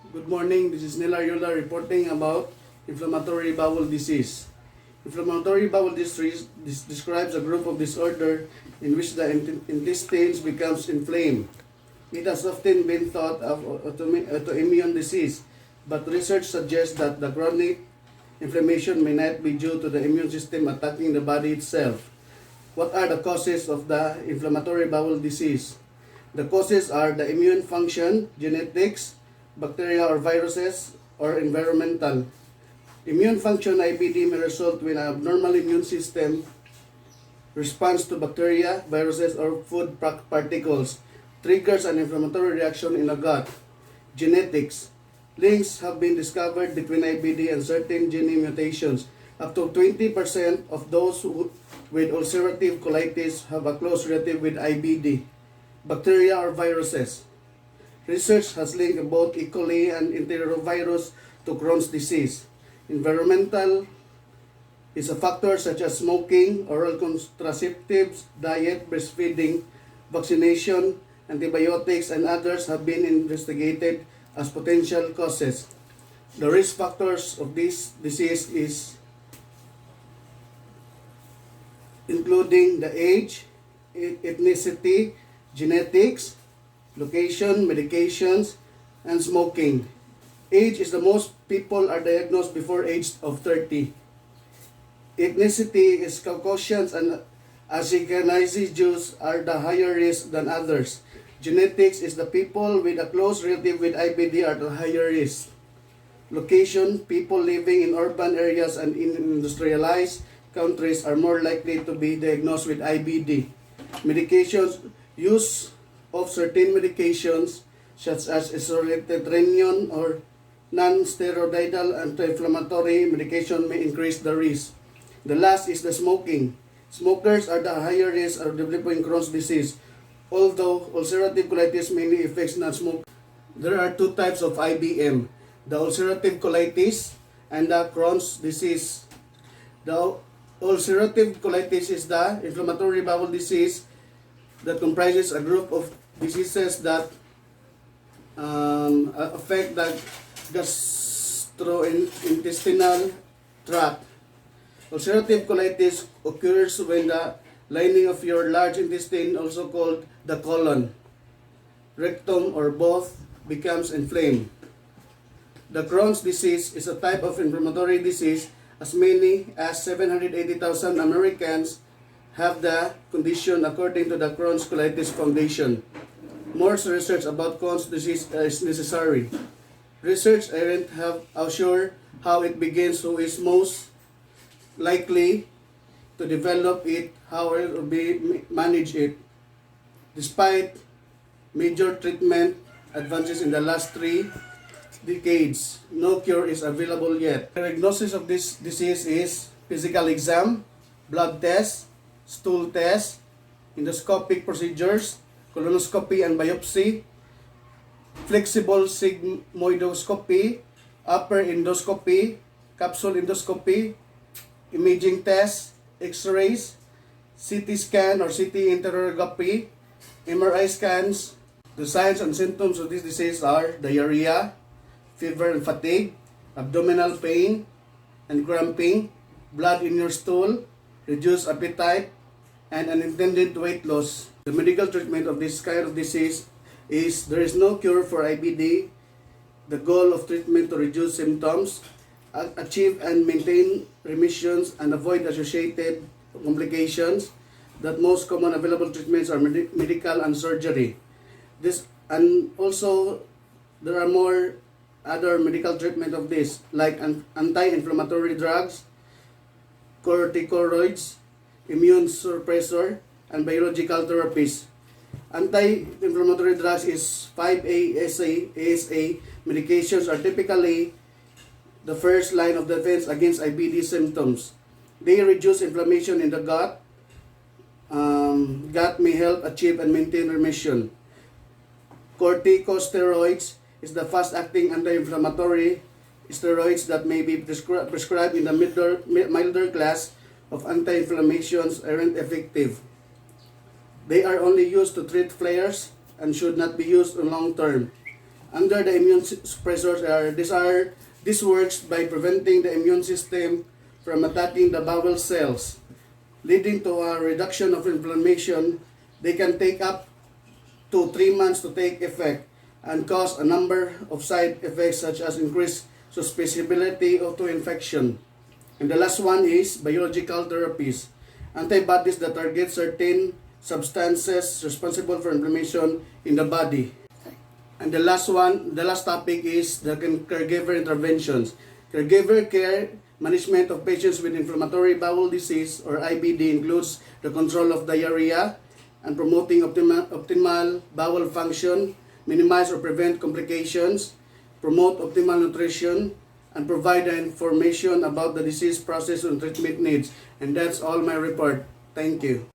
Good morning, this is Nila Yola reporting about inflammatory bowel disease. Inflammatory bowel disease describes a group of disorder in which the intestines becomes inflamed. It has often been thought of autoimmune disease, but research suggests that the chronic inflammation may not be due to the immune system attacking the body itself. What are the causes of the inflammatory bowel disease? The causes are the immune function, genetics, bacteria or viruses, or environmental. Immune function IBD may result when an abnormal immune system responds to bacteria, viruses, or food particles, triggers an inflammatory reaction in the gut. Genetics. Links have been discovered between IBD and certain gene mutations. Up to 20% of those with ulcerative colitis have a close relative with IBD. Bacteria or viruses. Research has linked both E. coli and enterovirus to Crohn's disease. Environmental is a factor such as smoking, oral contraceptives, diet, breastfeeding, vaccination, antibiotics, and others have been investigated as potential causes. The risk factors of this disease is including the age, ethnicity, genetics, location, medications, and smoking. Age is the most people are diagnosed before age of 30. Ethnicity is Caucasians and Ashkenazi Jews are the higher risk than others. Genetics is the people with a close relative with IBD are the higher risk. Location, people living in urban areas and in industrialized countries are more likely to be diagnosed with IBD. Medications, use of certain medications such as isotretinoin or non-steroidal anti-inflammatory medication may increase the risk. The last is the smoking. Smokers are the higher risk of developing Crohn's disease. Although ulcerative colitis mainly affects non-smokers, there are two types of IBM, the ulcerative colitis and the Crohn's disease. The ulcerative colitis is the inflammatory bowel disease that comprises a group of diseases that affect the gastrointestinal tract. Ulcerative colitis occurs when the lining of your large intestine, also called the colon, rectum, or both, becomes inflamed. The Crohn's disease is a type of inflammatory disease. As many as 780,000 Americans have the condition according to the Crohn's Colitis Foundation. More research about Crohn's disease is necessary. Research aren't sure how it begins, who is most likely to develop it, how it will be manage it. Despite major treatment advances in the last 3 decades, no cure is available yet. The diagnosis of this disease is physical exam, blood test, stool test, endoscopic procedures, colonoscopy and biopsy, flexible sigmoidoscopy, upper endoscopy, capsule endoscopy, imaging tests, x-rays, CT scan or CT enterography, MRI scans. The signs and symptoms of this disease are diarrhea, fever and fatigue, abdominal pain and cramping, blood in your stool, reduced appetite, and unintended weight loss. The medical treatment of this kind of disease is there is no cure for IBD. The goal of treatment to reduce symptoms, achieve and maintain remissions, and avoid associated complications. That most common available treatments are medical and surgery. And also there are more other medical treatment of this, like anti-inflammatory drugs, corticosteroids, immune suppressor, and biological therapies. Anti-inflammatory drugs is 5-ASA medications are typically the first line of defense against IBD symptoms. They reduce inflammation in the gut. Gut may help achieve and maintain remission. Corticosteroids is the fast-acting anti-inflammatory steroids that may be prescribed in the milder class of anti-inflammations aren't effective. They are only used to treat flares and should not be used in long term. under the immune suppressors this works by preventing the immune system from attacking the bowel cells, leading to a reduction of inflammation. They can take up to 3 months to take effect and cause a number of side effects such as increased susceptibility to infection. And the last one is biological therapies, antibodies that target certain substances responsible for inflammation in the body. And the last topic is the caregiver interventions. Caregiver care management of patients with inflammatory bowel disease or IBD includes the control of diarrhea and promoting optimal bowel function, minimize or prevent complications, promote optimal nutrition, and provide the information about the disease process and treatment needs. And that's all my report. Thank you.